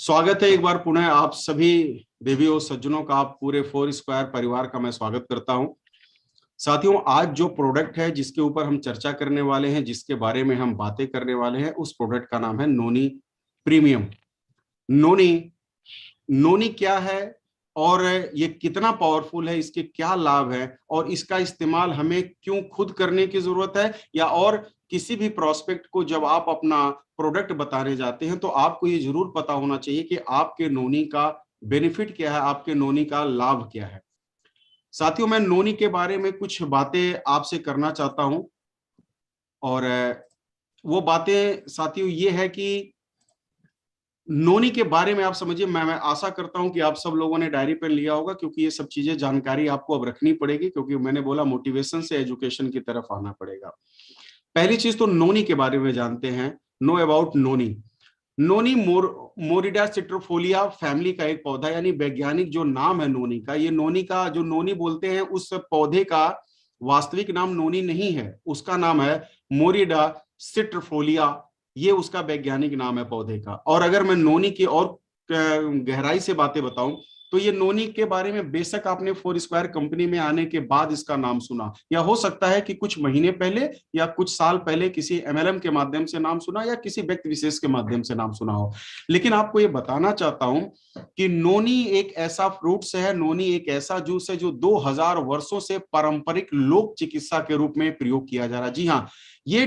स्वागत है एक बार पुनः आप सभी देवियों सज्जनों का, आप पूरे फोर स्क्वायर परिवार का मैं स्वागत करता हूं। साथियों, आज जो प्रोडक्ट है जिसके ऊपर हम चर्चा करने वाले हैं, जिसके बारे में हम बातें करने वाले हैं, उस प्रोडक्ट का नाम है नोनी प्रीमियम। नोनी नोनी क्या है और ये कितना पावरफुल है, इसके क्या लाभ है और इसका इस्तेमाल हमें क्यों खुद करने की जरूरत है, या और किसी भी प्रोस्पेक्ट को जब आप अपना प्रोडक्ट बताने जाते हैं तो आपको ये जरूर पता होना चाहिए कि आपके नोनी का बेनिफिट क्या है, आपके नोनी का लाभ क्या है। साथियों, मैं नोनी के बारे में कुछ बातें आपसे करना चाहता हूं और वो बातें साथियों ये है कि नोनी के बारे में आप समझिए। मैं आशा करता हूं कि आप सब लोगों ने डायरी पेन लिया होगा, क्योंकि ये सब चीजें जानकारी आपको अब रखनी पड़ेगी, क्योंकि मैंने बोला मोटिवेशन से एजुकेशन की तरफ आना पड़ेगा। पहली चीज तो नोनी के बारे में जानते हैं। Know about noni. Noni Morinda citrifolia family का एक पौधा, यानी वैज्ञानिक जो नाम है नोनी का, ये नोनी का जो नोनी बोलते हैं उस पौधे का वास्तविक नाम नोनी नहीं है, उसका नाम है मोरिडा सिट्रोफोलिया। ये उसका वैज्ञानिक नाम है पौधे का। और अगर मैं नोनी की और गहराई से बातें बताऊं तो ये नोनी के बारे में बेशक आपने फोर स्क्वायर कंपनी में आने के बाद इसका नाम सुना, या हो सकता है कि कुछ महीने पहले या कुछ साल पहले किसी एमएलएम के माध्यम से नाम सुना, या किसी व्यक्ति विशेष के माध्यम से नाम सुना हो। लेकिन आपको ये बताना चाहता हूं कि नोनी एक ऐसा फ्रूट्स है, नोनी एक ऐसा जूस है जो 2000 वर्षों से पारंपरिक लोक चिकित्सा के रूप में प्रयोग किया जा रहा है। जी हाँ, ये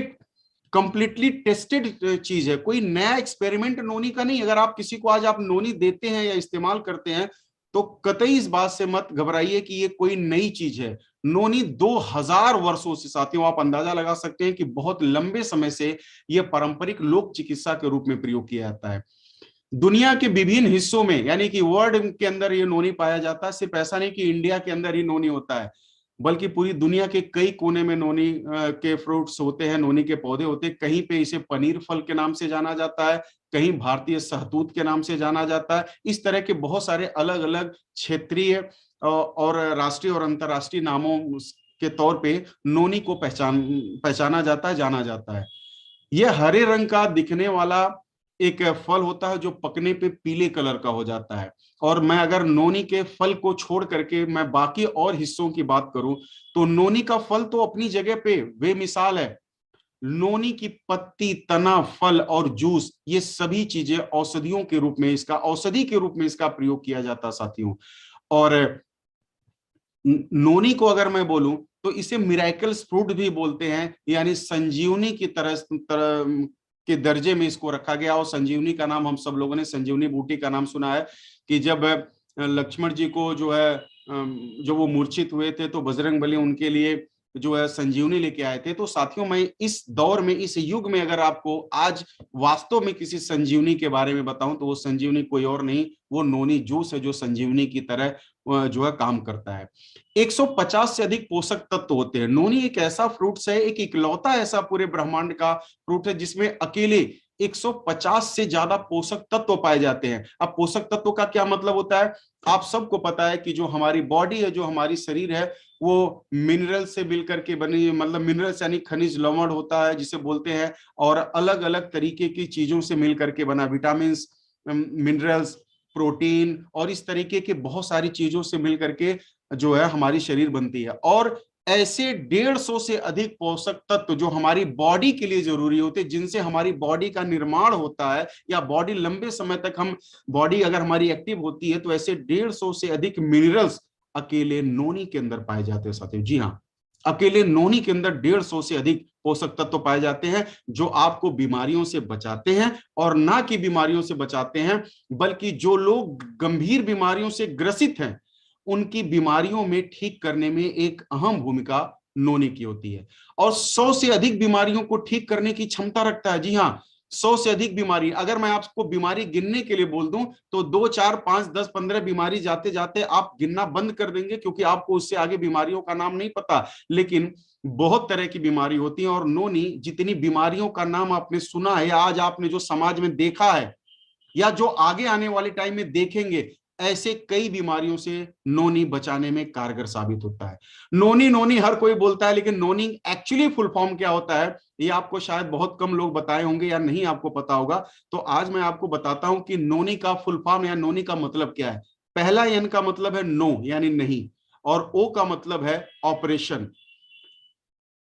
कंप्लीटली टेस्टेड चीज है, कोई नया एक्सपेरिमेंट नोनी का नहीं। अगर आप किसी को आज आप नोनी देते हैं या इस्तेमाल करते हैं तो कतई इस बात से मत घबराइए कि ये कोई नई चीज है। नोनी 2000 वर्षों से, साथियों आप अंदाजा लगा सकते हैं कि बहुत लंबे समय से यह पारंपरिक लोक चिकित्सा के रूप में प्रयोग किया जाता है। दुनिया के विभिन्न हिस्सों में, यानी कि वर्ल्ड के अंदर ये नोनी पाया जाता है। सिर्फ ऐसा नहीं कि इंडिया के अंदर ही नोनी होता है, बल्कि पूरी दुनिया के कई कोने में नोनी के फ्रूट्स होते हैं, नोनी के पौधे होते हैं। कहीं पे इसे पनीर फल के नाम से जाना जाता है, कहीं भारतीय सहतूत के नाम से जाना जाता है। इस तरह के बहुत सारे अलग अलग क्षेत्रीय और राष्ट्रीय और अंतर्राष्ट्रीय नामों के तौर पे नोनी को पहचाना जाता है, जाना जाता है। यह हरे रंग का दिखने वाला एक फल होता है जो पकने पे पीले कलर का हो जाता है। और मैं अगर नोनी के फल को छोड़ करके मैं बाकी और हिस्सों की बात करूं तो नोनी का फल तो अपनी जगह पे बेमिसाल है। नोनी की पत्ती, तना, फल और जूस, ये सभी चीजें औषधियों के रूप में, इसका औषधि के रूप में इसका प्रयोग किया जाता है साथियों। और नोनी को अगर मैं बोलूं तो इसे मिराकल्स फ्रूट भी बोलते हैं, यानी संजीवनी की तरह के दर्जे में इसको रखा गया। और संजीवनी का नाम हम सब लोगों ने संजीवनी बूटी का नाम सुना है कि जब लक्ष्मण जी को जो है जो वो मूर्छित हुए थे तो बजरंगबली उनके लिए जो है संजीवनी लेके आए थे। तो साथियों, मैं इस दौर में, इस युग में अगर आपको आज वास्तव में किसी संजीवनी के बारे में बताऊं तो वो संजीवनी कोई और नहीं, वो नोनी जूस है जो संजीवनी की तरह जो है काम करता है। 150 से अधिक पोषक तत्व होते हैं। नोनी एक ऐसा फ्रूट्स है, एक इकलौता ऐसा पूरे ब्रह्मांड का फ्रूट है जिसमें अकेले 150 से ज्यादा पोषक तत्व पाए जाते हैं। अब पोषक तत्व का क्या मतलब होता है, आप सबको पता है कि जो हमारी बॉडी है, जो हमारी शरीर है, वो मिनरल से मिलकर के बनी, मतलब मिनरल्स यानी खनिज लवण होता है जिसे बोलते हैं, और अलग अलग तरीके की चीजों से मिलकर के बना, विटामिन, मिनरल्स, प्रोटीन और इस तरीके के बहुत सारी चीजों से मिलकर के जो है हमारी शरीर बनती है। और ऐसे 150 से अधिक पोषक तत्व जो हमारी बॉडी के लिए जरूरी होते हैं, जिनसे हमारी बॉडी का निर्माण होता है, या बॉडी लंबे समय तक हम, बॉडी अगर हमारी एक्टिव होती है, तो ऐसे 150 से अधिक मिनरल्स अकेले नोनी के अंदर पाए जाते हैं साथियों। जी हाँ, अकेले नोनी के अंदर 150 से अधिक पोषक तत्व पाए जाते हैं जो आपको बीमारियों से बचाते हैं। और ना कि बीमारियों से बचाते हैं, बल्कि जो लोग गंभीर बीमारियों से ग्रसित हैं उनकी बीमारियों में ठीक करने में एक अहम भूमिका नोनी की होती है। और 100 से अधिक बीमारियों को ठीक करने की क्षमता रखता है। जी हाँ, 100 से अधिक बीमारी, अगर मैं आपको बीमारी गिनने के लिए बोल दूं तो 2, 4, 5, 10, 15 बीमारी जाते जाते आप गिनना बंद कर देंगे, क्योंकि आपको उससे आगे बीमारियों का नाम नहीं पता। लेकिन बहुत तरह की बीमारी होती है, और नोनी जितनी बीमारियों का नाम आपने सुना है, आज आपने जो समाज में देखा है, या जो आगे आने वाले टाइम में देखेंगे, ऐसे कई बीमारियों से नोनी बचाने में कारगर साबित होता है। नोनी नोनी हर कोई बोलता है, लेकिन नोनी एक्चुअली फुल फॉर्म क्या होता है ये आपको शायद बहुत कम लोग बताए होंगे या नहीं आपको पता होगा। तो आज मैं आपको बताता हूं कि नोनी का फुल फॉर्म या नोनी का मतलब क्या है। पहला एन का मतलब है नो यानी नहीं, और ओ का मतलब है ऑपरेशन।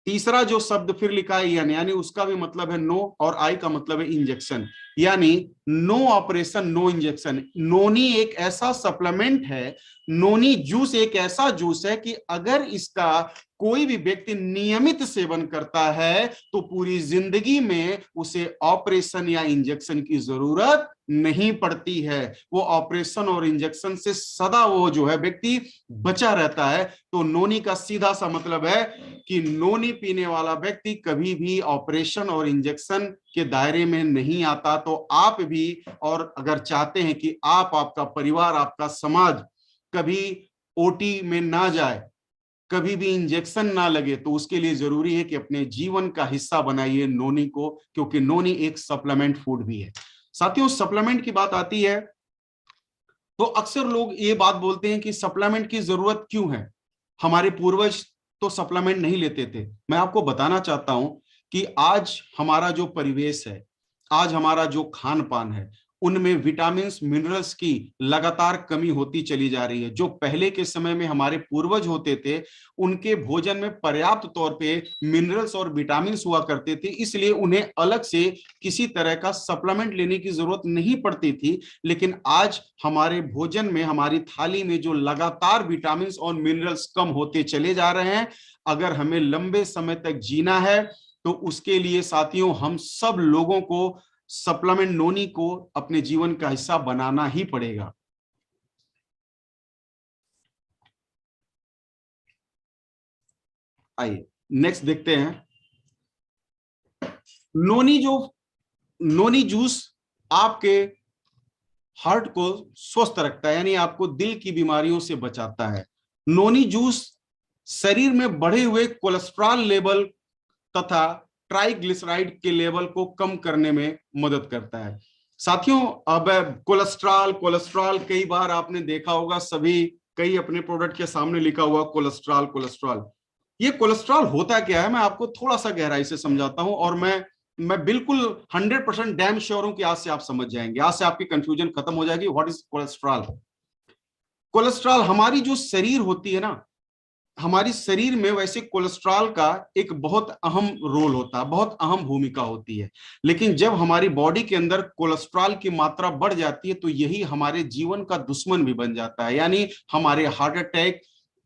तीसरा जो शब्द फिर लिखा है यानी उसका भी मतलब है नो, और आई का मतलब है इंजेक्शन, यानी नो ऑपरेशन नो इंजेक्शन। नोनी एक ऐसा सप्लीमेंट है, नोनी जूस एक ऐसा जूस है कि अगर इसका कोई भी व्यक्ति नियमित सेवन करता है तो पूरी जिंदगी में उसे ऑपरेशन या इंजेक्शन की जरूरत नहीं पड़ती है। वो ऑपरेशन और इंजेक्शन से सदा वो जो है व्यक्ति बचा रहता है। तो नोनी का सीधा सा मतलब है कि नोनी पीने वाला व्यक्ति कभी भी ऑपरेशन और इंजेक्शन के दायरे में नहीं आता। तो आप भी, और अगर चाहते हैं कि आप, आपका परिवार, आपका समाज कभी ओटी में ना जाए, कभी भी इंजेक्शन ना लगे, तो उसके लिए जरूरी है कि अपने जीवन का हिस्सा बनाइए नोनी को, क्योंकि नोनी एक सप्लीमेंट फूड भी है। साथियों, सप्लीमेंट की बात आती है तो अक्सर लोग ये बात बोलते हैं कि सप्लीमेंट की जरूरत क्यों है, हमारे पूर्वज तो सप्लीमेंट नहीं लेते थे। मैं आपको बताना चाहता हूं कि आज हमारा जो परिवेश है, आज हमारा जो खान पान है, उनमें विटामिन मिनरल्स की लगातार कमी होती चली जा रही है। जो पहले के समय में हमारे पूर्वज होते थे, उनके भोजन में पर्याप्त तौर पे मिनरल्स और विटामिन हुआ करते थे, इसलिए उन्हें अलग से किसी तरह का सप्लीमेंट लेने की जरूरत नहीं पड़ती थी। लेकिन आज हमारे भोजन में, हमारी थाली में जो लगातार विटामिन और मिनरल्स कम होते चले जा रहे हैं, अगर हमें लंबे समय तक जीना है तो उसके लिए साथियों हम सब लोगों को सप्लीमेंट नोनी को अपने जीवन का हिस्सा बनाना ही पड़ेगा। आइए नेक्स्ट देखते हैं। नोनी जूस आपके हार्ट को स्वस्थ रखता है, यानी आपको दिल की बीमारियों से बचाता है। नोनी जूस शरीर में बढ़े हुए कोलेस्ट्रॉल लेवल तथा ट्राइग्लिसराइड के लेवल को कम करने में मदद करता है। साथियों, अब कोलेस्ट्रॉल कोलेस्ट्रॉल कई बार आपने देखा होगा, सभी कई अपने प्रोडक्ट के सामने लिखा हुआ कोलेस्ट्रॉल कोलेस्ट्रॉल। ये कोलेस्ट्रॉल होता क्या है, मैं आपको थोड़ा सा गहराई से समझाता हूं, और मैं बिल्कुल 100% डैम श्योर हूं कि आज से आप समझ जाएंगे, आज से आपकी कंफ्यूजन खत्म हो जाएगी। What is cholesterol? कोलेस्ट्रॉल हमारी जो शरीर होती है ना, हमारी शरीर में वैसे कोलेस्ट्रॉल का एक बहुत अहम रोल होता है, बहुत अहम भूमिका होती है। लेकिन जब हमारी बॉडी के अंदर कोलेस्ट्रॉल की मात्रा बढ़ जाती है तो यही हमारे जीवन का दुश्मन भी बन जाता है, यानी हमारे हार्ट अटैक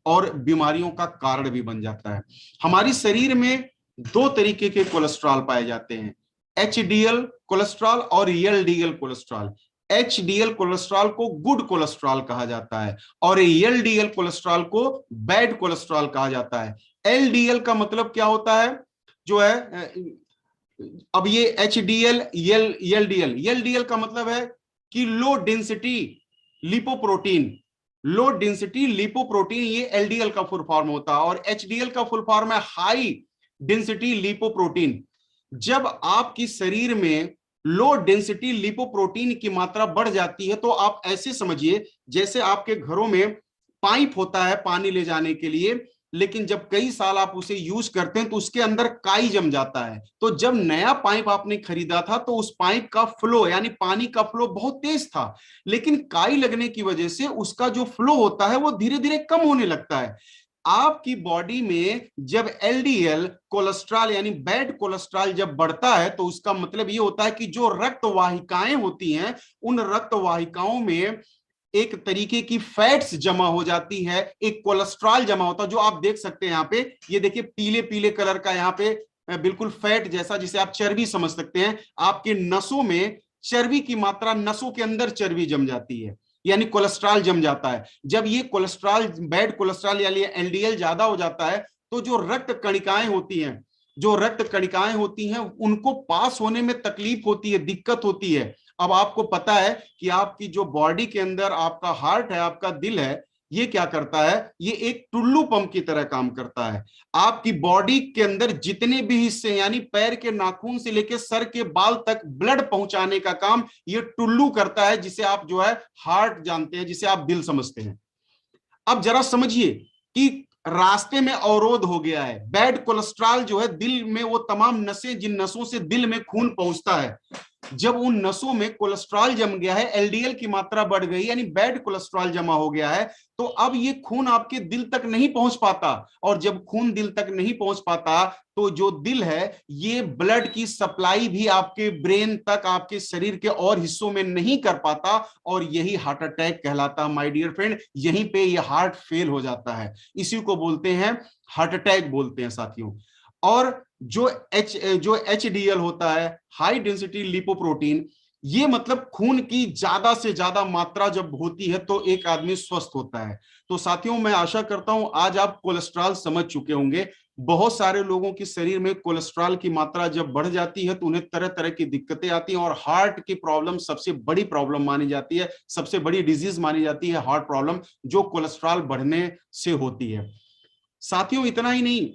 और बीमारियों का कारण भी बन जाता है। हमारी शरीर में दो तरीके के कोलेस्ट्रॉल पाए जाते हैं, एचडीएल कोलेस्ट्रॉल और एलडीएल कोलेस्ट्रॉल। एचडीएल कोलेस्ट्रॉल को गुड कोलेस्ट्रॉल कहा जाता है और एलडीएल कोलेस्ट्रॉल को बैड कोलेस्ट्रॉल कहा जाता है। एलडीएल का मतलब क्या होता है, जो है अब ये एचडीएल एलडीएल, एलडीएल का मतलब है कि low density lipoprotein, low density lipoprotein, ये एलडीएल का फुल फॉर्म होता है। और एचडीएल का फुल फॉर्म है हाई डेंसिटी लिपोप्रोटीन। जब आपकी शरीर में लो डेंसिटी लिपोप्रोटीन की मात्रा बढ़ जाती है तो आप ऐसे समझिए जैसे आपके घरों में पाइप होता है पानी ले जाने के लिए, लेकिन जब कई साल आप उसे यूज करते हैं तो उसके अंदर काई जम जाता है। तो जब नया पाइप आपने खरीदा था तो उस पाइप का फ्लो यानी पानी का फ्लो बहुत तेज था, लेकिन काई लगने की वजह से उसका जो फ्लो होता है वो धीरे धीरे कम होने लगता है। आपकी बॉडी में जब एलडीएल कोलेस्ट्रॉल यानी बैड कोलेस्ट्रॉल जब बढ़ता है तो उसका मतलब ये होता है कि जो रक्त वाहिकाएं होती हैं, उन रक्त वाहिकाओं में एक तरीके की फैट्स जमा हो जाती है, एक कोलेस्ट्रॉल जमा होता है, जो आप देख सकते हैं यहाँ पे। ये देखिए पीले पीले कलर का यहाँ पे बिल्कुल फैट जैसा, जिसे आप चर्बी समझ सकते हैं। आपके नसों में चर्बी की मात्रा, नसों के अंदर चर्बी जम जाती है, यानी कोलेस्ट्रॉल जम जाता है। जब ये कोलेस्ट्रॉल, बैड कोलेस्ट्रॉल यानी एलडीएल ज्यादा हो जाता है तो जो रक्त कणिकाएं होती हैं, जो रक्त कणिकाएं होती हैं उनको पास होने में तकलीफ होती है, दिक्कत होती है। अब आपको पता है कि आपकी जो बॉडी के अंदर आपका हार्ट है, आपका दिल है, ये क्या करता है, ये एक टुल्लू पंप की तरह काम करता है। आपकी बॉडी के अंदर जितने भी हिस्से यानी पैर के नाखून से लेकर सर के बाल तक ब्लड पहुंचाने का काम ये टुल्लू करता है, जिसे आप जो है हार्ट जानते हैं, जिसे आप दिल समझते हैं। अब जरा समझिए कि रास्ते में अवरोध हो गया है, बैड कोलेस्ट्रॉल जो है दिल में, वो तमाम नसें जिन नसों से दिल में खून पहुंचता है, जब उन नसों में कोलेस्ट्रॉल जम गया है, एलडीएल की मात्रा बढ़ गई यानी बैड कोलेस्ट्रॉल जमा हो गया है, तो अब ये खून आपके दिल तक नहीं पहुंच पाता। और जब खून दिल तक नहीं पहुंच पाता तो जो दिल है ये ब्लड की सप्लाई भी आपके ब्रेन तक, आपके शरीर के और हिस्सों में नहीं कर पाता, और यही हार्ट अटैक कहलाता है माय डियर फ्रेंड। यहीं पे ये हार्ट फेल हो जाता है, इसी को बोलते हैं हार्ट अटैक बोलते हैं साथियों। और जो एचडीएल होता है, हाई डेंसिटी लिपोप्रोटीन, ये मतलब खून की ज्यादा से ज्यादा मात्रा जब होती है तो एक आदमी स्वस्थ होता है। तो साथियों मैं आशा करता हूं आज आप कोलेस्ट्रॉल समझ चुके होंगे। बहुत सारे लोगों के शरीर में कोलेस्ट्रॉल की मात्रा जब बढ़ जाती है तो उन्हें तरह तरह की दिक्कतें आती हैं, और हार्ट की प्रॉब्लम सबसे बड़ी प्रॉब्लम मानी जाती है, सबसे बड़ी डिजीज मानी जाती है हार्ट प्रॉब्लम, जो कोलेस्ट्रॉल बढ़ने से होती है। साथियों इतना ही नहीं,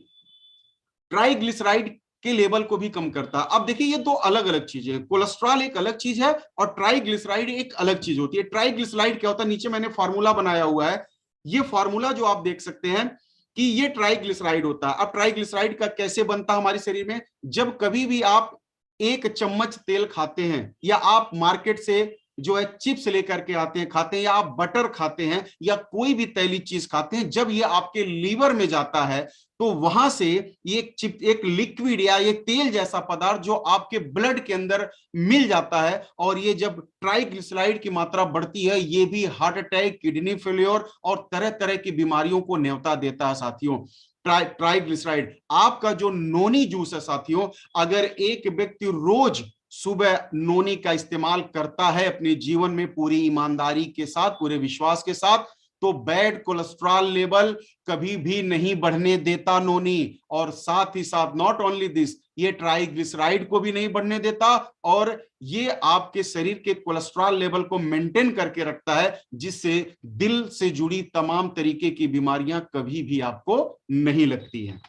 ट्राइग्लिसराइड के लेवल को भी कम करता है। अब देखिए ये दो अलग अलग चीजें हैं, कोलेस्ट्रॉल एक अलग चीज है और ट्राइग्लिसराइड एक अलग चीज होती है। ट्राइग्लिसराइड क्या होता है, नीचे मैंने फार्मूला बनाया हुआ है, ये फार्मूला जो आप देख सकते हैं कि ये ट्राइग्लिसराइड होता है। अब ट्राइग्लिसराइड का कैसे बनता है हमारे शरीर में, जब कभी भी आप 1 चम्मच तेल खाते हैं, या आप मार्केट से जो है चिप्स लेकर के आते हैं खाते हैं, या आप बटर खाते हैं, या कोई भी तैली चीज खाते हैं, जब ये आपके लीवर में जाता है तो वहां से ये एक लिक्विड या एक तेल जैसा पदार्थ जो आपके ब्लड के अंदर मिल जाता है, और ये जब ट्राइग्लिसराइड की मात्रा बढ़ती है ये भी हार्ट अटैक, किडनी फेलियर और तरह तरह की बीमारियों को न्योता देता है साथियों। ट्राइग्लिसराइड आपका जो नोनी जूस है साथियों, अगर एक व्यक्ति रोज सुबह नोनी का इस्तेमाल करता है अपने जीवन में पूरी ईमानदारी के साथ, पूरे विश्वास के साथ, तो बैड कोलेस्ट्रॉल लेवल कभी भी नहीं बढ़ने देता नोनी। और साथ ही साथ नॉट ओनली दिस, ये ट्राइग्लिसराइड को भी नहीं बढ़ने देता, और ये आपके शरीर के कोलेस्ट्रॉल लेवल को मेंटेन करके रखता है, जिससे दिल से जुड़ी तमाम तरीके की बीमारियां कभी भी आपको नहीं लगती हैं।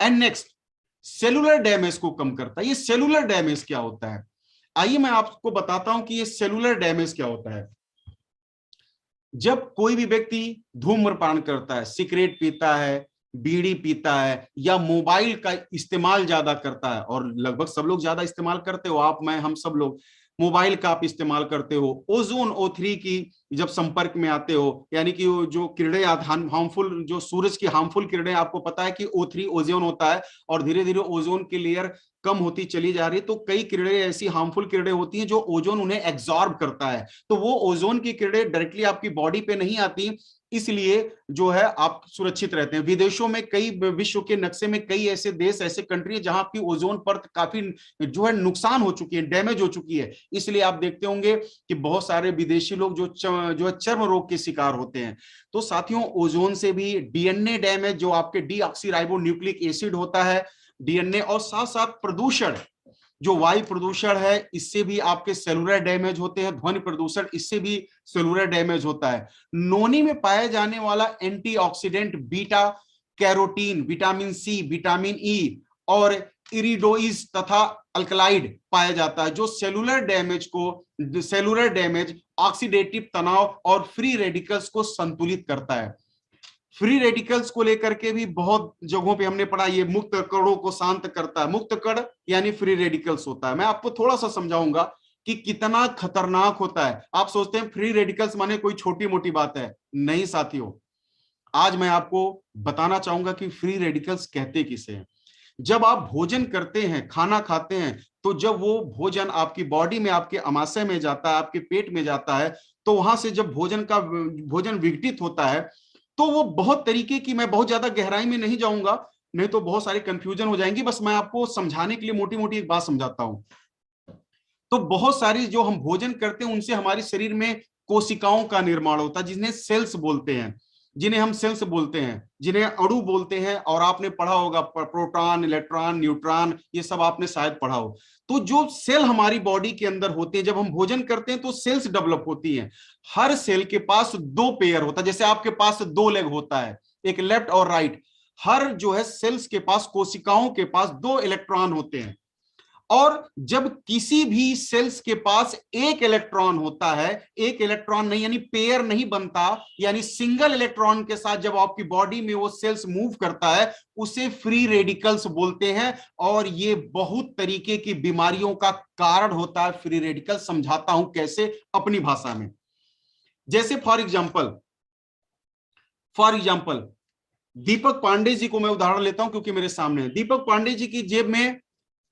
एंड नेक्स्ट, सेलुलर डैमेज को कम करता है। ये सेलुलर डैमेज क्या होता है, आइए मैं आपको बताता हूं कि ये सेलुलर डैमेज क्या होता है। जब कोई भी व्यक्ति धूम्रपान करता है, सिगरेट पीता है, बीड़ी पीता है, या मोबाइल का इस्तेमाल ज्यादा करता है, और लगभग सब लोग ज्यादा इस्तेमाल करते हो, आप मैं हम सब लोग मोबाइल का आप इस्तेमाल करते हो, ओजोन O3 की जब संपर्क में आते हो, यानी कि जो किरणें हार्मफुल, जो सूरज की हार्मफुल किरणें, आपको पता है कि O3 ओजोन होता है, और धीरे धीरे ओजोन की लेयर कम होती चली जा रही है, तो कई किरणें ऐसी हार्मफुल किरणें होती हैं जो ओजोन उन्हें एब्जॉर्ब करता है, तो वो ओजोन की किरणें डायरेक्टली आपकी बॉडी पे नहीं आती, इसलिए जो है आप सुरक्षित रहते हैं। विदेशों में कई, विश्व के नक्शे में कई ऐसे देश, ऐसे कंट्री है जहां की ओजोन परत काफी जो है नुकसान हो चुकी है, डैमेज हो चुकी है, इसलिए आप देखते होंगे कि बहुत सारे विदेशी लोग जो है चर्म रोग के शिकार होते हैं। तो साथियों ओजोन से भी डीएनए डैमेज, जो आपके डीऑक्सीराइबो न्यूक्लिक एसिड होता है डीएनए, और साथ साथ प्रदूषण, जो वायु प्रदूषण है, इससे भी आपके सेलुलर डैमेज होते हैं, ध्वनि प्रदूषण, इससे भी सेलुलर डैमेज होता है। नोनी में पाया जाने वाला antioxidant beta carotene, vitamin C, vitamin E और इरिडोइस तथा अल्कलाइड पाया जाता है, जो सेलुलर डैमेज, ऑक्सीडेटिव तनाव और फ्री रेडिकल्स को संतुलित करता है। फ्री रेडिकल्स को लेकर के भी बहुत जगहों पे हमने पढ़ा, ये मुक्त कणों को शांत करता है, मुक्त कण यानी फ्री रेडिकल्स होता है। मैं आपको थोड़ा सा समझाऊंगा कि कितना खतरनाक होता है। आप सोचते हैं फ्री रेडिकल्स माने कोई छोटी मोटी बात है, नहीं साथियों, आज मैं आपको बताना चाहूंगा कि फ्री रेडिकल्स कहते किसे हैं। जब आप भोजन करते हैं, खाना खाते हैं, तो जब वो भोजन आपकी बॉडी में, आपके आमाशय में जाता है, आपके पेट में जाता है, तो वहां से जब भोजन विघटित होता है, तो वो बहुत तरीके की, मैं बहुत ज्यादा गहराई में नहीं जाऊंगा, नहीं तो बहुत सारी कंफ्यूजन हो जाएंगी, बस मैं आपको समझाने के लिए मोटी मोटी एक बात समझाता हूं। तो बहुत सारी जो हम भोजन करते हैं उनसे हमारे शरीर में कोशिकाओं का निर्माण होता है, जिन्हें सेल्स बोलते हैं। जिन्हें हम सेल्स बोलते हैं, जिन्हें अणु बोलते हैं, और आपने पढ़ा होगा प्रोटॉन, इलेक्ट्रॉन, न्यूट्रॉन, ये सब आपने शायद पढ़ा हो। तो जो सेल हमारी बॉडी के अंदर होते हैं, जब हम भोजन करते हैं तो सेल्स डेवलप होती हैं। हर सेल के पास दो पेयर होता है, जैसे आपके पास दो लेग होता है, एक लेफ्ट और राइट। हर जो है सेल्स के पास, कोशिकाओं के पास दो इलेक्ट्रॉन होते हैं। और जब किसी भी सेल्स के पास एक इलेक्ट्रॉन होता है, एक इलेक्ट्रॉन नहीं, यानी पेयर नहीं बनता, यानी सिंगल इलेक्ट्रॉन के साथ जब आपकी बॉडी में वो सेल्स मूव करता है, उसे फ्री रेडिकल्स बोलते हैं। और ये बहुत तरीके की बीमारियों का कारण होता है फ्री रेडिकल। समझाता हूं कैसे अपनी भाषा में। जैसे फॉर एग्जाम्पल दीपक पांडे जी को मैं उदाहरण लेता हूं, क्योंकि मेरे सामने है। दीपक पांडे जी की जेब में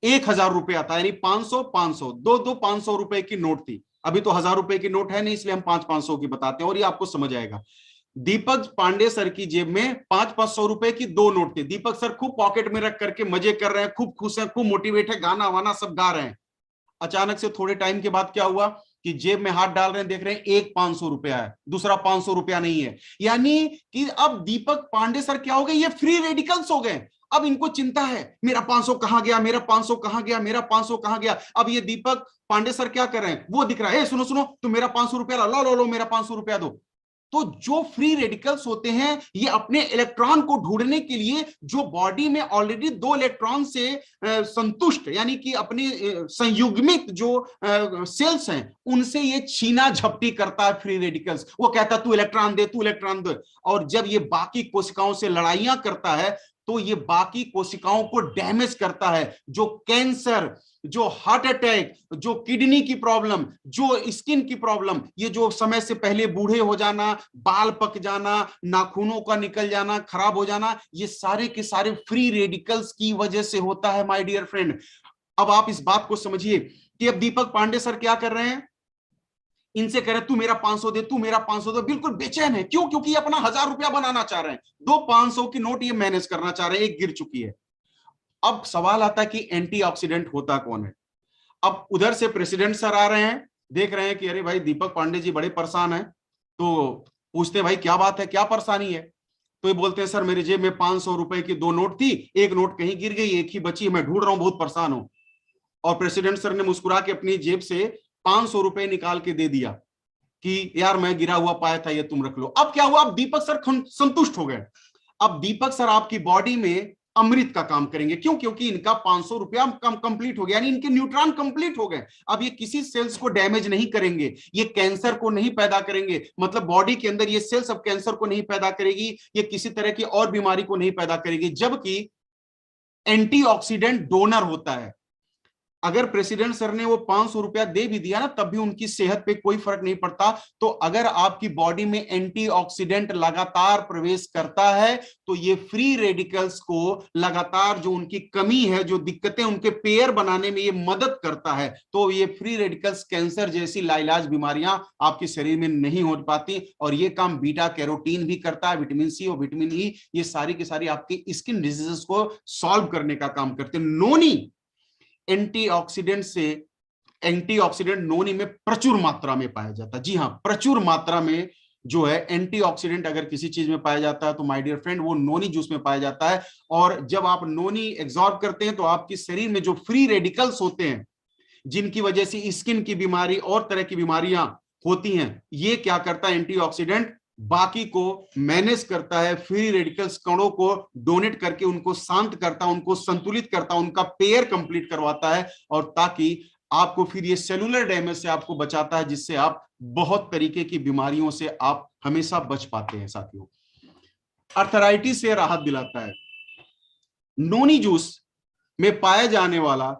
1,000 रुपया था, यानी 500 500 दो 500 रुपए की नोट थी। अभी तो 1,000 रुपए की नोट है नहीं, इसलिए हम 500 की बताते हैं, और ये आपको समझ आएगा। दीपक पांडे सर की जेब में 500 रुपए की दो नोट थी। दीपक सर खूब पॉकेट में रख करके मजे कर रहे हैं, खूब खुश हैं, खूब मोटिवेट है, गाना वाना सब गा रहे हैं। अचानक से थोड़े टाइम के बाद क्या हुआ कि जेब में हाथ डाल रहे हैं, देख रहे हैं एक 500 रुपया है, दूसरा 500 रुपया नहीं है। यानी कि अब दीपक पांडे सर क्या हो गए, ये फ्री रेडिकल्स हो गए। अब इनको चिंता है, मेरा 500 कहां गया, मेरा 500 कहां गया, मेरा 500 कहां गया। अब ये दीपक पांडे सर क्या कर रहे हैं, वो दिख रहा है, सुनो सुनो, तुम मेरा 500 रुपया लो लो लो, मेरा 500 रुपया दो। तो जो फ्री रेडिकल्स होते हैं, ये अपने इलेक्ट्रॉन को ढूंढने के लिए, जो बॉडी में ऑलरेडी दो इलेक्ट्रॉन से संतुष्ट, यानी कि अपने संयुग्मित जो सेल्स हैं, उनसे ये छीना झपटी करता है फ्री रेडिकल्स। वो कहता तू इलेक्ट्रॉन दे, तू इलेक्ट्रॉन दे। और जब ये बाकी कोशिकाओं से लड़ाइयां करता है, तो ये बाकी कोशिकाओं को डैमेज करता है। जो कैंसर, जो हार्ट अटैक, जो किडनी की प्रॉब्लम, जो स्किन की प्रॉब्लम, ये जो समय से पहले बूढ़े हो जाना, बाल पक जाना, नाखूनों का निकल जाना, खराब हो जाना, ये सारे के सारे फ्री रेडिकल्स की वजह से होता है माय डियर फ्रेंड। अब आप इस बात को समझिए कि अब दीपक पांडे सर क्या कर रहे हैं, इनसे कह रहे तू मेरा 500 दे, तू मेरा 500 दे। बिल्कुल बेचैन है, क्यों? क्योंकि ये अपना 1,000 रुपया बनाना चाह रहे हैं, दो 500 की नोट ये मैनेज करना चाह रहे हैं, एक गिर चुकी है। अब सवाल आता है कि एंटीऑक्सीडेंट होता कौन है। अब उधर से प्रेसिडेंट सर आ रहे हैं, देख रहे हैं कि अरे भाई दीपक पांडे जी बड़े परेशान हैं, तो पूछते हैं भाई क्या बात है, क्या परेशानी है। तो ये बोलते हैं सर मेरी जेब में 500 रुपए की दो नोट थी, एक नोट कहीं गिर गई, एक ही बची, मैं ढूंढ रहा हूं, बहुत परेशान हूं। और प्रेसिडेंट सर ने मुस्कुरा के अपनी जेब से 500 रुपए निकाल के दे दिया कि यार मैं गिरा हुआ पाया था, ये तुम रख लो। अब क्या हुआ, अब दीपक सर संतुष्ट हो गए। अब दीपक सर आपकी बॉडी में अमृत का काम करेंगे, क्यों? क्योंकि इनका 500 रुपया कंप्लीट हो गया, यानी इनके न्यूट्रॉन कंप्लीट हो गए। अब ये किसी सेल्स को डैमेज नहीं करेंगे, ये कैंसर को नहीं पैदा करेंगे, मतलब बॉडी के अंदर ये सेल्स अब कैंसर को नहीं पैदा करेगी, ये किसी तरह की और बीमारी को नहीं पैदा करेगी। जबकि एंटीऑक्सीडेंट डोनर होता है। अगर प्रेसिडेंट सर ने वो 500 रुपया दे भी दिया ना, तब भी उनकी सेहत पे कोई फर्क नहीं पड़ता। तो अगर आपकी बॉडी में एंटीऑक्सीडेंट लगातार प्रवेश करता है, तो ये फ्री रेडिकल्स को लगातार, जो उनकी कमी है, जो दिक्कतें उनके पेयर बनाने में ये मदद करता है। तो ये फ्री रेडिकल्स कैंसर जैसी लाइलाज बीमारियां आपके शरीर में नहीं हो पाती। और ये काम बीटा कैरोटीन भी करता है, विटामिन सी और विटामिन ई, ये सारी की सारी आपकी स्किन डिजीजेस को सॉल्व करने का काम करते हैं। नोनी एंटीऑक्सीडेंट नोनी में प्रचुर मात्रा में पाया जाता है। जी हाँ, प्रचुर मात्रा में जो है एंटीऑक्सीडेंट अगर किसी चीज में पाया जाता है, तो माय डियर फ्रेंड वो नोनी जूस में पाया जाता है। और जब आप नोनी एब्जॉर्ब करते हैं, तो आपके शरीर में जो फ्री रेडिकल्स होते हैं, जिनकी वजह से स्किन की बीमारी और तरह की बीमारियां होती हैं, ये क्या करता है, एंटीऑक्सीडेंट बाकी को मैनेज करता है, फ्री रेडिकल्स कणों को डोनेट करके उनको शांत करता है, उनको संतुलित करता है, उनका पेयर कंप्लीट करवाता है, और ताकि आपको फिर ये सेलुलर डैमेज से आपको बचाता है, जिससे आप बहुत तरीके की बीमारियों से आप हमेशा बच पाते हैं। साथियों, अर्थराइटिस से राहत दिलाता है। नोनी जूस में पाया जाने वाला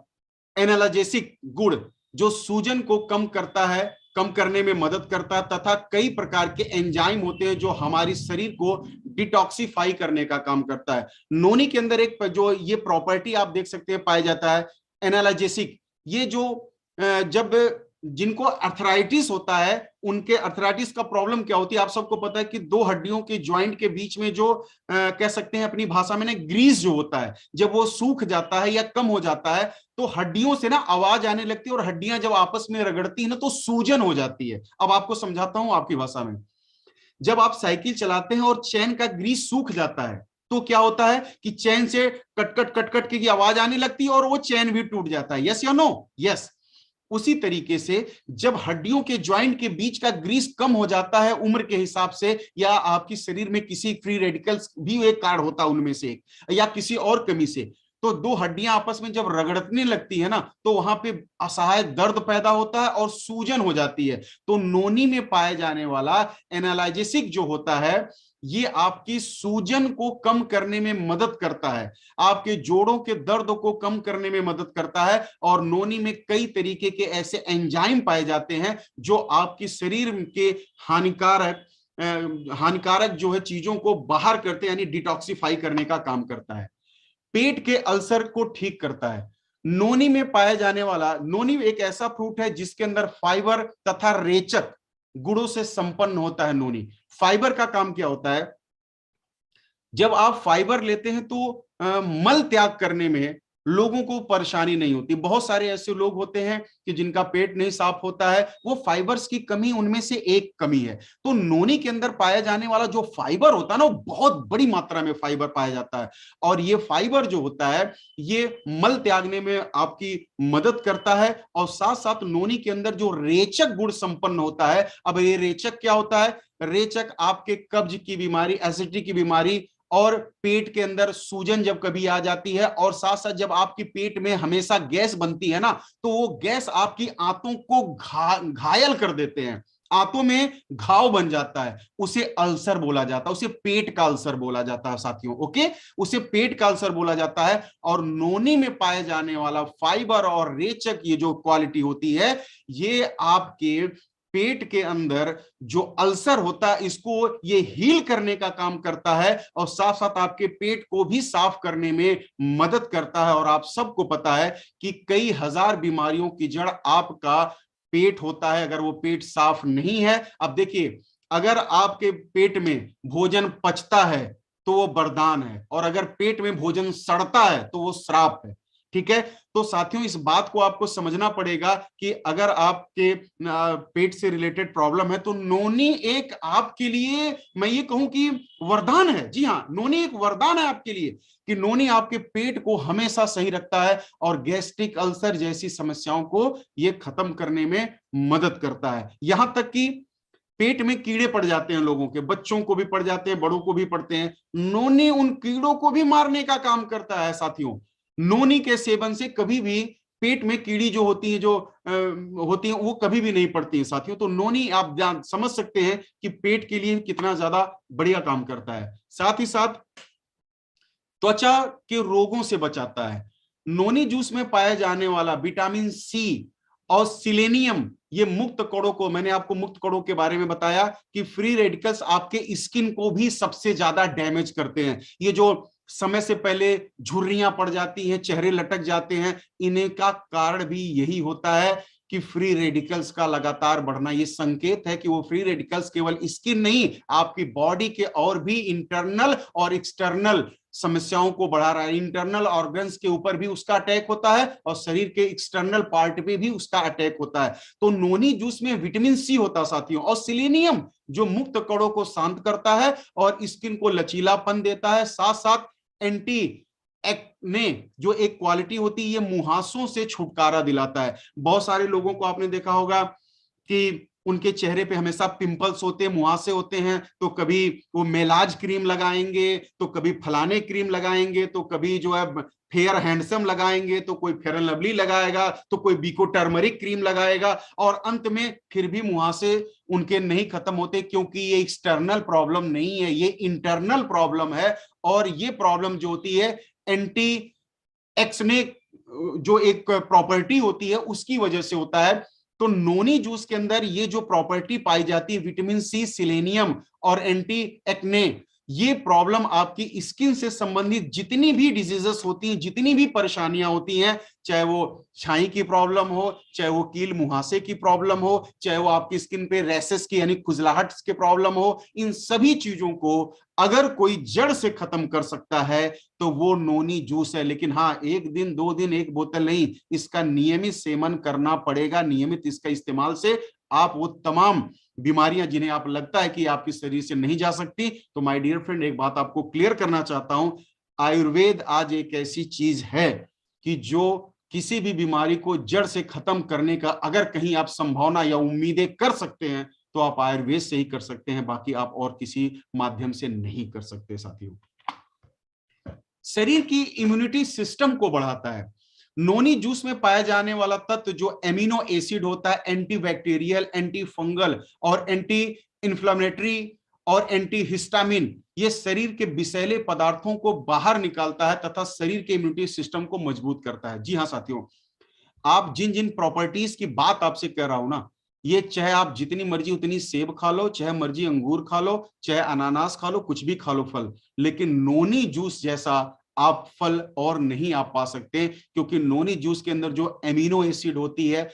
एनाल्जेसिक गुण, जो सूजन को कम करता है, कम करने में मदद करता है, तथा कई प्रकार के एंजाइम होते हैं जो हमारी शरीर को डिटॉक्सिफाई करने का काम करता है। नोनी के अंदर एक जो ये प्रॉपर्टी आप देख सकते हैं पाया जाता है, एनाल्जेसिक। ये जो जब जिनको अर्थराइटिस होता है, उनके अर्थराइटिस का प्रॉब्लम क्या होती है, आप सबको पता है कि दो हड्डियों के ज्वाइंट के बीच में जो कह सकते हैं अपनी भाषा में ना, ग्रीस जो होता है, जब वो सूख जाता है या कम हो जाता है, तो हड्डियों से ना आवाज आने लगती है, और हड्डियां जब आपस में रगड़ती है ना, तो सूजन हो जाती है। अब आपको समझाता हूं आपकी भाषा में। जब आप साइकिल चलाते हैं और चैन का ग्रीस सूख जाता है तो क्या होता है कि चैन से कट कट कट कट की आवाज आने लगती है और वो चैन भी टूट जाता है। यस या नो? यस। उसी तरीके से जब हड्डियों के ज्वाइंट के बीच का ग्रीस कम हो जाता है उम्र के हिसाब से, या आपकी शरीर में किसी फ्री रेडिकल्स भी एक कार्ड होता है उनमें से एक, या किसी और कमी से, तो दो हड्डियां आपस में जब रगड़ने लगती है ना तो वहां पे असहाय दर्द पैदा होता है और सूजन हो जाती है। तो नोनी में पाए जाने वाला एनाल्जेसिक जो होता है ये आपकी सूजन को कम करने में मदद करता है, आपके जोड़ों के दर्द को कम करने में मदद करता है। और नोनी में कई तरीके के ऐसे एंजाइम पाए जाते हैं जो आपकी शरीर के हानिकारक जो है चीजों को बाहर करते हैं, यानी डिटॉक्सिफाई करने का काम करता है। पेट के अल्सर को ठीक करता है। नोनी में पाया जाने वाला, नोनी एक ऐसा फ्रूट है जिसके अंदर फाइबर तथा रेचक गुणों से संपन्न होता है। नोनी फाइबर का काम क्या होता है? जब आप फाइबर लेते हैं तो मल त्याग करने में लोगों को परेशानी नहीं होती। बहुत सारे ऐसे लोग होते हैं कि जिनका पेट नहीं साफ होता है, वो फाइबर्स की कमी उनमें से एक कमी है। तो नोनी के अंदर पाया जाने वाला जो फाइबर होता है ना, वो बहुत बड़ी मात्रा में फाइबर पाया जाता है। और ये फाइबर जो होता है ये मल त्यागने में आपकी मदद करता है। और साथ साथ नोनी के अंदर जो रेचक गुण संपन्न होता है, अब ये रेचक क्या होता है? रेचक आपके कब्ज की बीमारी, एसिडिटी की बीमारी और पेट के अंदर सूजन जब कभी आ जाती है, और साथ साथ जब आपके पेट में हमेशा गैस बनती है ना, तो वो गैस आपकी आंतों को घायल कर देते हैं, आंतों में घाव बन जाता है, उसे अल्सर बोला जाता है, उसे पेट का अल्सर बोला जाता है साथियों। ओके, उसे पेट का अल्सर बोला जाता है। और नोनी में पाए जाने वाला फाइबर और रेचक ये जो क्वालिटी होती है, ये आपके पेट के अंदर जो अल्सर होता है इसको ये हील करने का काम करता है, और साथ साथ आपके पेट को भी साफ करने में मदद करता है। और आप सबको पता है कि कई हजार बीमारियों की जड़ आपका पेट होता है, अगर वो पेट साफ नहीं है। अब देखिए, अगर आपके पेट में भोजन पचता है तो वो वरदान है, और अगर पेट में भोजन सड़ता है तो वो श्राप है। ठीक है, तो साथियों इस बात को आपको समझना पड़ेगा कि अगर आपके पेट से रिलेटेड प्रॉब्लम है तो नोनी एक आपके लिए, मैं ये कहूं कि वरदान है। जी हाँ, नोनी एक वरदान है आपके लिए, कि नोनी आपके पेट को हमेशा सही रखता है और गैस्ट्रिक अल्सर जैसी समस्याओं को ये खत्म करने में मदद करता है। यहां तक कि पेट में कीड़े पड़ जाते हैं, लोगों के, बच्चों को भी पड़ जाते हैं, बड़ों को भी पड़ते हैं, नोनी उन कीड़ों को भी मारने का काम करता है साथियों। नोनी के सेवन से कभी भी पेट में कीड़ी जो होती है, होती है, वो कभी भी नहीं पड़ती है साथियों। तो नोनी आप समझ सकते हैं कि पेट के लिए कितना ज्यादा बढ़िया काम करता है। साथ ही साथ त्वचा के रोगों से बचाता है। नोनी जूस में पाया जाने वाला विटामिन सी और सिलेनियम, ये मुक्त कणों को, मैंने आपको मुक्त कणों के बारे में बताया कि फ्री रेडिकल्स आपके स्किन को भी सबसे ज्यादा डैमेज करते हैं। ये जो समय से पहले झुर्रियां पड़ जाती हैं, चेहरे लटक जाते हैं, इन्हें का कारण भी यही होता है कि फ्री रेडिकल्स का लगातार बढ़ना। ये संकेत है कि वो फ्री रेडिकल्स केवल स्किन नहीं, आपकी बॉडी के और भी इंटरनल और एक्सटर्नल समस्याओं को बढ़ा रहा है। इंटरनल ऑर्गन्स के ऊपर भी उसका अटैक होता है और शरीर के एक्सटर्नल पार्ट पे भी उसका अटैक होता है। तो नोनी जूस में विटामिन सी होता है साथियों, और सिलेनियम जो मुक्त कणों को शांत करता है और स्किन को लचीलापन देता है। साथ साथ एंटी एक्ने जो एक क्वालिटी होती है, ये मुहासों से छुटकारा दिलाता है। बहुत सारे लोगों को आपने देखा होगा कि उनके चेहरे पे हमेशा पिंपल्स होते हैं, मुहासे होते हैं, तो कभी वो मेलाज क्रीम लगाएंगे, तो कभी फलाने क्रीम लगाएंगे, तो कभी जो है फेयर हैंडसम लगाएंगे, तो कोई फेयर एंड लवली लगाएगा, तो कोई बीको टर्मरिक क्रीम लगाएगा, और अंत में फिर भी मुहासे उनके नहीं खत्म होते, क्योंकि ये एक्सटर्नल प्रॉब्लम नहीं है, ये इंटरनल प्रॉब्लम है। और ये प्रॉब्लम जो होती है एंटी एक्ने जो एक प्रॉपर्टी होती है उसकी वजह से होता है। तो नोनी जूस के अंदर ये जो प्रॉपर्टी पाई जाती है, विटामिन सी, सिलेनियम और एंटी एक्ने, ये प्रॉब्लम आपकी स्किन से संबंधित जितनी भी डिजीजेस होती हैं, जितनी भी परेशानियां होती हैं, चाहे वो छाई की प्रॉब्लम हो, चाहे वो कील मुहासे की प्रॉब्लम हो, चाहे वो आपकी स्किन पे रैशेस की यानी खुजलाहट की प्रॉब्लम हो, इन सभी चीजों को अगर कोई जड़ से खत्म कर सकता है तो वो नोनी जूस है। लेकिन हाँ, एक दिन, 2 दिन, एक बोतल नहीं, इसका नियमित सेवन करना पड़ेगा। नियमित इसका इस्तेमाल से आप वो तमाम बीमारियां जिन्हें आप लगता है कि आपके शरीर से नहीं जा सकती, तो माय डियर फ्रेंड एक बात आपको क्लियर करना चाहता हूं, आयुर्वेद आज एक ऐसी चीज है कि जो किसी भी बीमारी को जड़ से खत्म करने का अगर कहीं आप संभावना या उम्मीदें कर सकते हैं तो आप आयुर्वेद से ही कर सकते हैं, बाकी आप और किसी माध्यम से नहीं कर सकते। साथियों, शरीर की इम्यूनिटी सिस्टम को बढ़ाता है। नोनी जूस में पाया जाने वाला तत्व जो एमिनो एसिड होता है, एंटीबैक्टीरियल, एंटी फंगल और एंटी इंफ्लेमेटरी और एंटी हिस्टामिन, ये शरीर के विषैले पदार्थों को बाहर निकालता है तथा शरीर के इम्यूनिटी सिस्टम को मजबूत करता है। जी हाँ साथियों, आप जिन जिन प्रॉपर्टीज की बात आपसे कह रहा हूं ना, ये चाहे आप जितनी मर्जी उतनी सेब खा लो, चाहे मर्जी अंगूर खा लो, चाहे अनानास खा लो, कुछ भी खा लो फल, लेकिन नोनी जूस जैसा आप फल और नहीं आप पा सकते, क्योंकि नोनी जूस के अंदर जो एमिनो एसिड होती है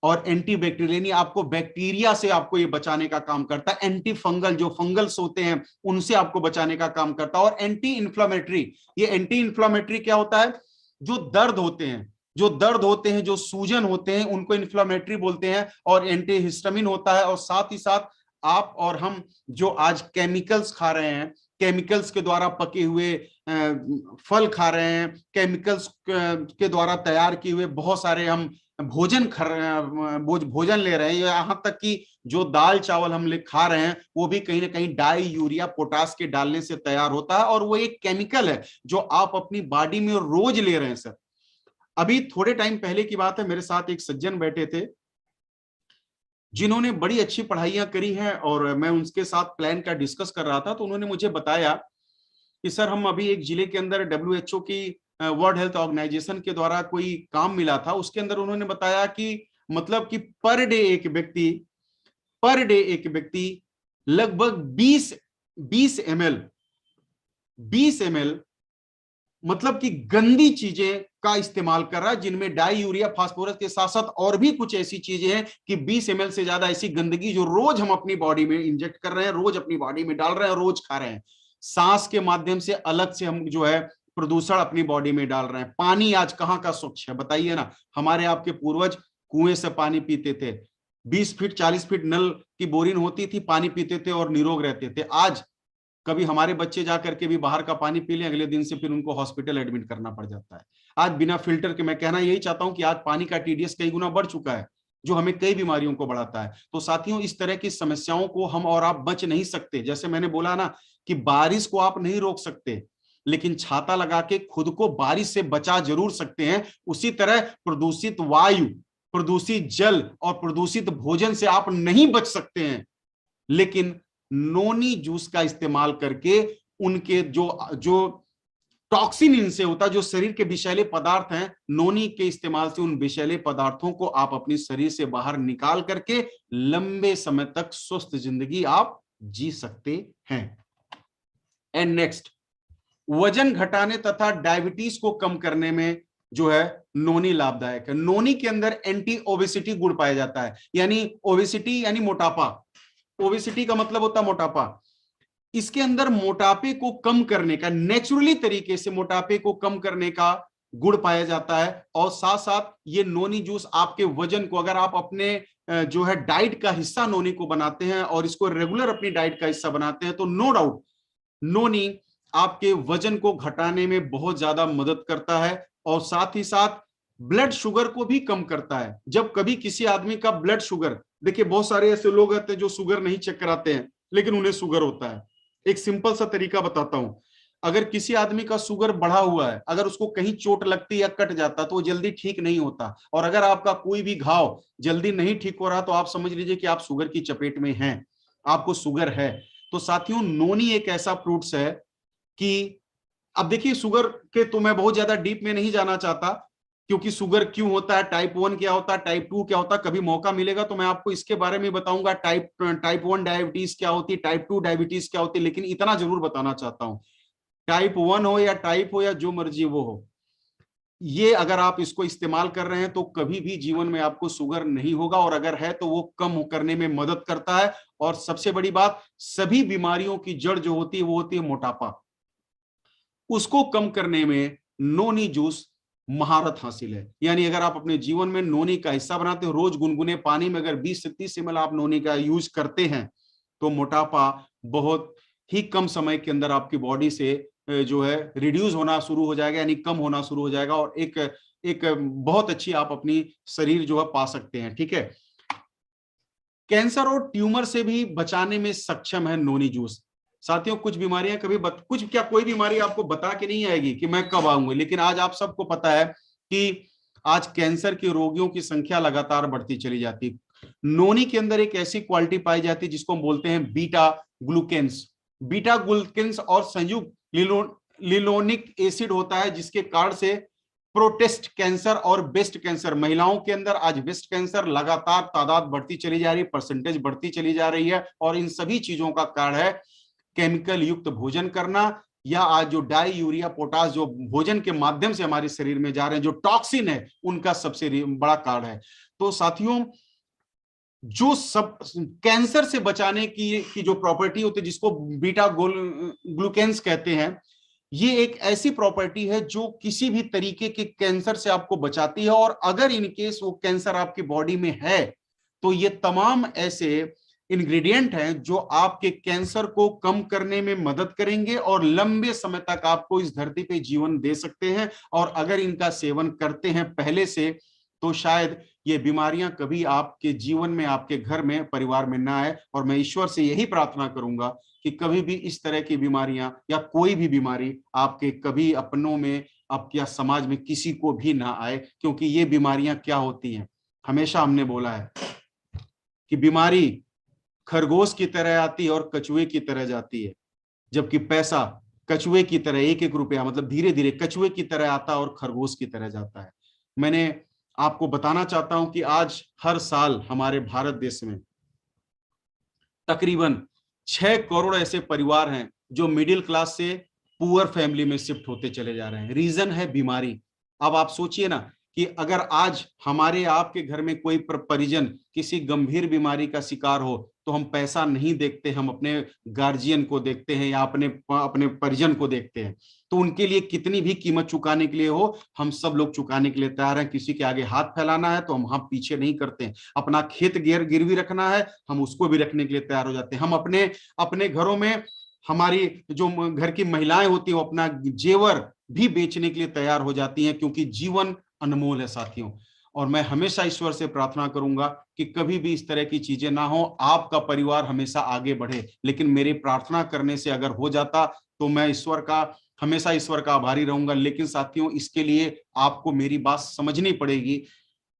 और एंटीबैक्टीरियल, आपको बैक्टीरिया से आपको ये बचाने का काम करता है, एंटी फंगल जो फंगल्स होते हैं उनसे आपको बचाने का काम करता है, और एंटी इंफ्लेमेटरी, ये एंटी इंफ्लेमेटरी क्या होता है, जो दर्द होते हैं, जो सूजन होते हैं, उनको इन्फ्लेमेटरी बोलते हैं, और एंटी हिस्टामिन होता है। और साथ ही साथ आप और हम जो आज केमिकल्स खा रहे हैं, केमिकल्स के द्वारा पके हुए फल खा रहे हैं, केमिकल्स के द्वारा तैयार किए हुए बहुत सारे हम भोजन ले रहे हैं, यहां तक कि जो दाल चावल हम खा रहे हैं वो भी कहीं ना कहीं डाई यूरिया पोटास के डालने से तैयार होता है, और वो एक केमिकल है जो आप अपनी बॉडी में रोज ले रहे हैं। सर, अभी थोड़े टाइम पहले की बात है, मेरे साथ एक सज्जन बैठे थे जिन्होंने बड़ी अच्छी पढ़ाइयां करी हैं, और मैं उनके साथ प्लान का डिस्कस कर रहा था, तो उन्होंने मुझे बताया कि सर हम अभी एक जिले के अंदर WHO की वर्ल्ड हेल्थ ऑर्गेनाइजेशन के द्वारा कोई काम मिला था, उसके अंदर उन्होंने बताया कि मतलब कि पर डे एक व्यक्ति लगभग 20 ml मतलब कि गंदी चीजें का इस्तेमाल कर रहा है, जिनमें डाई यूरिया फास्फोरस के साथ साथ और भी कुछ ऐसी चीजें हैं कि 20 ml से ज्यादा ऐसी गंदगी जो रोज हम अपनी बॉडी में इंजेक्ट कर रहे हैं, रोज अपनी बॉडी में डाल रहे हैं, रोज खा रहे हैं। सांस के माध्यम से अलग से हम जो है प्रदूषण अपनी बॉडी में डाल रहे हैं। पानी आज कहाँ का स्वच्छ है बताइए ना। हमारे आपके पूर्वज कुएं से पानी पीते थे, 20 फीट 40 फीट नल की बोरिंग होती थी, पानी पीते थे और निरोग रहते थे। आज कभी हमारे बच्चे जाकर के भी बाहर का पानी पी लें, अगले दिन से फिर उनको हॉस्पिटल एडमिट करना पड़ जाता है। आज बिना फिल्टर के, मैं कहना यही चाहता हूं कि आज पानी का TDS कई गुना बढ़ चुका है, जो हमें कई बीमारियों को बढ़ाता है। तो साथियों, इस तरह की समस्याओं को हम और आप बच नहीं सकते। जैसे मैंने बोला ना कि बारिश को आप नहीं रोक सकते, लेकिन छाता लगा के खुद को बारिश से बचा जरूर सकते हैं। उसी तरह प्रदूषित वायु, प्रदूषित जल और प्रदूषित भोजन से आप नहीं बच सकते हैं, लेकिन नोनी जूस का इस्तेमाल करके उनके जो टॉक्सिन इनसे होता है, जो शरीर के विषैले पदार्थ हैं, नोनी के इस्तेमाल से उन विषैले पदार्थों को आप अपने शरीर से बाहर निकाल करके लंबे समय तक स्वस्थ जिंदगी आप जी सकते हैं। एंड नेक्स्ट, वजन घटाने तथा डायबिटीज को कम करने में जो है नोनी लाभदायक है। नोनी के अंदर एंटी ओबेसिटी गुण पाया जाता है, यानी ओबेसिटी यानी मोटापा, ओबेसिटी का मतलब होता है मोटापा। इसके अंदर मोटापे को कम करने का, नेचुरली तरीके से मोटापे को कम करने का गुण पाया जाता है। और साथ साथ ये नोनी जूस आपके वजन को, अगर आप अपने जो है डाइट का हिस्सा नोनी को बनाते हैं और इसको रेगुलर अपनी डाइट का हिस्सा बनाते हैं, तो नो डाउट नोनी आपके वजन को घटाने में बहुत ज्यादा मदद करता है। और साथ ही साथ ब्लड शुगर को भी कम करता है। जब कभी किसी आदमी का ब्लड शुगर, देखिए बहुत सारे ऐसे लोग होते हैं जो शुगर नहीं चेक कराते हैं लेकिन उन्हें शुगर होता है। एक सिंपल सा तरीका बताता हूं, अगर किसी आदमी का शुगर बढ़ा हुआ है, अगर उसको कहीं चोट लगती या कट जाता तो वो जल्दी ठीक नहीं होता, और अगर आपका कोई भी घाव जल्दी नहीं ठीक हो रहा तो आप समझ लीजिए कि आप शुगर की चपेट में हैं, आपको शुगर है। तो साथियों, नोनी एक ऐसा फ्रूट्स है कि अब देखिए शुगर के तो मैं बहुत ज्यादा डीप में नहीं जाना चाहता, क्योंकि शुगर क्यों होता है, टाइप 1 क्या होता है, टाइप 2 क्या होता है, कभी मौका मिलेगा तो मैं आपको इसके बारे में बताऊंगा। टाइप 1 डायबिटीज क्या होती है, टाइप 2 डायबिटीज क्या होती है। लेकिन इतना जरूर बताना चाहता हूं, टाइप 1 हो या टाइप हो या जो मर्जी वो हो, ये अगर आप इसको इस्तेमाल कर रहे हैं तो कभी भी जीवन में आपको शुगर नहीं होगा, और अगर है तो वो कम करने में मदद करता है। और सबसे बड़ी बात, सभी बीमारियों की जड़ जो होती है वो होती है मोटापा, उसको कम करने में नोनी जूस महारत हासिल है। यानी अगर आप अपने जीवन में नोनी का हिस्सा बनाते हो, रोज गुनगुने पानी में अगर 20 से 30 ml आप नोनी का यूज करते हैं, तो मोटापा बहुत ही कम समय के अंदर आपकी बॉडी से जो है रिड्यूस होना शुरू हो जाएगा, यानी कम होना शुरू हो जाएगा, और एक एक बहुत अच्छी आप अपनी शरीर जो है पा सकते हैं। ठीक है, कैंसर और ट्यूमर से भी बचाने में सक्षम है नोनी जूस। साथियों, कुछ बीमारियां कभी कुछ क्या कोई बीमारी आपको बता के नहीं आएगी कि मैं कब आऊंगी, लेकिन आज आप सबको पता है कि आज कैंसर के रोगियों की संख्या लगातार बढ़ती चली जाती है। नोनी के अंदर एक ऐसी क्वालिटी पाई जाती है जिसको हम बोलते हैं बीटा ग्लूकेन्स। बीटा ग्लूकेन्स और संयुक्त लिलोनिक एसिड होता है, जिसके कारण से प्रोटेस्ट कैंसर और ब्रेस्ट कैंसर, महिलाओं के अंदर आज ब्रेस्ट कैंसर लगातार तादाद बढ़ती चली जा रही है, परसेंटेज बढ़ती चली जा रही है, और इन सभी चीजों का कारण है केमिकल युक्त भोजन करना, या आज जो डाई यूरिया पोटास जो भोजन के माध्यम से हमारे शरीर में जा रहे हैं, जो टॉक्सिन है, उनका सबसे बड़ा कारण है। तो साथियों, जो सब कैंसर से बचाने की जो प्रॉपर्टी होती है, जिसको बीटा ग्लूकेन्स कहते हैं, ये एक ऐसी प्रॉपर्टी है जो किसी भी तरीके के कैंसर से आपको बचाती है। और अगर इन केस वो कैंसर आपकी बॉडी में है, तो ये तमाम ऐसे इंग्रेडिएंट हैं जो आपके कैंसर को कम करने में मदद करेंगे और लंबे समय तक आपको इस धरती पे जीवन दे सकते हैं। और अगर इनका सेवन करते हैं पहले से, तो शायद ये बीमारियां कभी आपके जीवन में, आपके घर में, परिवार में ना आए। और मैं ईश्वर से यही प्रार्थना करूंगा कि कभी भी इस तरह की बीमारियां या कोई भी बीमारी आपके कभी अपनों में, आपके समाज में किसी को भी ना आए। क्योंकि ये बीमारियां क्या होती हैं, हमेशा हमने बोला है कि बीमारी खरगोश की तरह आती है और कछुए की तरह जाती है, जबकि पैसा कछुए की तरह, एक एक रुपया मतलब धीरे धीरे कछुए की तरह आता है और खरगोश की तरह जाता है। मैंने आपको बताना चाहता हूं कि आज हर साल हमारे भारत देश में तकरीबन 6 करोड़ ऐसे परिवार हैं जो मिडिल क्लास से पुअर फैमिली में शिफ्ट होते चले जा रहे हैं। रीजन है बीमारी। अब आप सोचिए ना कि अगर आज हमारे आपके घर में कोई परिजन किसी गंभीर बीमारी का शिकार हो, तो हम पैसा नहीं देखते, हम अपने गार्जियन को देखते हैं या अपने परिजन को देखते हैं। तो उनके लिए कितनी भी कीमत चुकाने के लिए हो, हम सब लोग चुकाने के लिए तैयार हैं। किसी के आगे हाथ फैलाना है तो हम पीछे नहीं करते हैं। अपना खेत गिरवी रखना है, हम उसको भी रखने के लिए तैयार हो जाते हैं। हम अपने घरों में, हमारी जो घर की महिलाएं होती हैं, वो अपना जेवर भी बेचने के लिए तैयार हो जाती हैं, क्योंकि जीवन अनमोल है साथियों। और मैं हमेशा ईश्वर से प्रार्थना करूंगा कि कभी भी इस तरह की चीजें ना हो, आपका परिवार हमेशा आगे बढ़े। लेकिन मेरी प्रार्थना करने से अगर हो जाता, तो मैं हमेशा ईश्वर का आभारी रहूंगा। लेकिन साथियों, इसके लिए आपको मेरी बात समझनी पड़ेगी।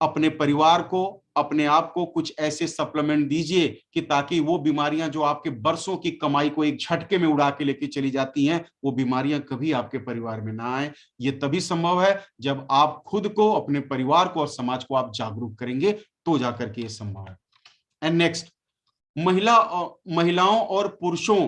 अपने परिवार को, अपने आप को कुछ ऐसे सप्लीमेंट दीजिए कि ताकि वो बीमारियां जो आपके बरसों की कमाई को एक झटके में उड़ा के लेके चली जाती हैं, वो बीमारियां कभी आपके परिवार में ना आए। ये तभी संभव है जब आप खुद को, अपने परिवार को और समाज को आप जागरूक करेंगे, तो जाकर के ये संभव है। एंड नेक्स्ट, महिलाओं और पुरुषों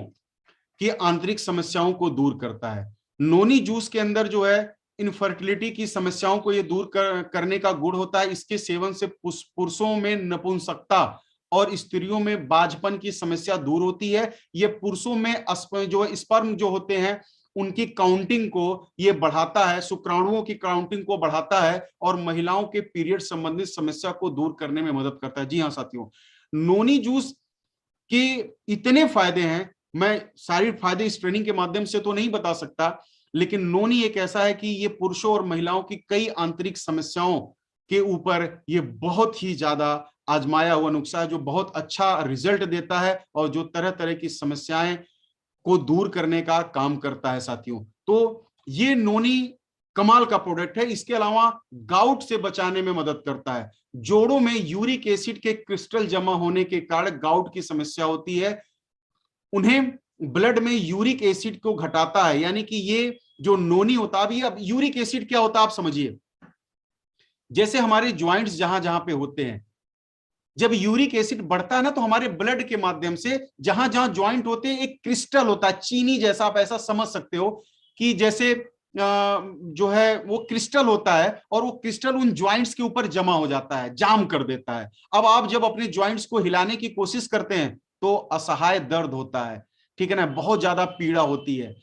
की आंतरिक समस्याओं को दूर करता है। नोनी जूस के अंदर जो है इनफर्टिलिटी की समस्याओं को ये दूर करने का गुण होता है। इसके सेवन से पुरुषों में नपुंसकता और स्त्रियों में बाझपन की समस्या दूर होती है। ये पुरुषों में जो स्पर्म जो होते हैं, उनकी काउंटिंग को ये बढ़ाता है, शुक्राणुओं की काउंटिंग को बढ़ाता है, और महिलाओं के पीरियड संबंधित समस्या को दूर करने में मदद करता है। जी हाँ साथियों, नोनी जूस के इतने फायदे हैं, मैं सारी फायदे इस ट्रेनिंग के माध्यम से तो नहीं बता सकता, लेकिन नोनी एक ऐसा है कि ये पुरुषों और महिलाओं की कई आंतरिक समस्याओं के ऊपर ये बहुत ही ज्यादा आजमाया हुआ नुस्खा है, जो बहुत अच्छा रिजल्ट देता है और जो तरह तरह की समस्याएं को दूर करने का काम करता है साथियों। तो ये नोनी कमाल का प्रोडक्ट है। इसके अलावा गाउट से बचाने में मदद करता है। जोड़ों में यूरिक एसिड के क्रिस्टल जमा होने के कारण गाउट की समस्या होती है, उन्हें ब्लड में यूरिक एसिड को घटाता है। यानी कि ये जो नोनी होता है, अब यूरिक एसिड क्या होता है आप समझिए। जैसे हमारे ज्वाइंट्स जहां जहां पे होते हैं, जब यूरिक एसिड बढ़ता है ना, तो हमारे ब्लड के माध्यम से जहां जहां ज्वाइंट होते हैं, एक क्रिस्टल होता है चीनी जैसा, आप ऐसा समझ सकते हो कि जैसे जो है वो क्रिस्टल होता है, और वो क्रिस्टल उन ज्वाइंट्स के ऊपर जमा हो जाता है, जाम कर देता है। अब आप जब अपने ज्वाइंट्स को हिलाने की कोशिश करते हैं, तो असहाय दर्द होता है, ठीक है ना, बहुत ज्यादा पीड़ा होती है।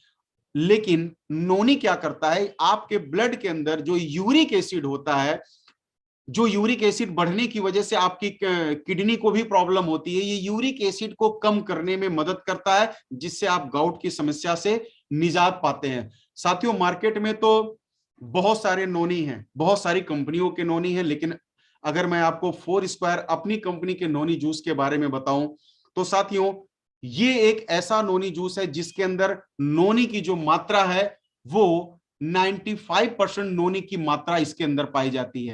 लेकिन नोनी क्या करता है, आपके ब्लड के अंदर जो यूरिक एसिड होता है, जो यूरिक एसिड बढ़ने की वजह से आपकी किडनी को भी प्रॉब्लम होती है, ये यूरिक एसिड को कम करने में मदद करता है, जिससे आप गाउट की समस्या से निजात पाते हैं। साथियों, मार्केट में तो बहुत सारे नोनी हैं, बहुत सारी कंपनियों के नोनी हैं, लेकिन अगर मैं आपको 4 स्क्वायर अपनी कंपनी के नोनी जूस के बारे में बताऊं तो साथियों, ये एक ऐसा नोनी जूस है जिसके अंदर नोनी की जो मात्रा है वो 95% नोनी की मात्रा इसके अंदर पाई जाती है।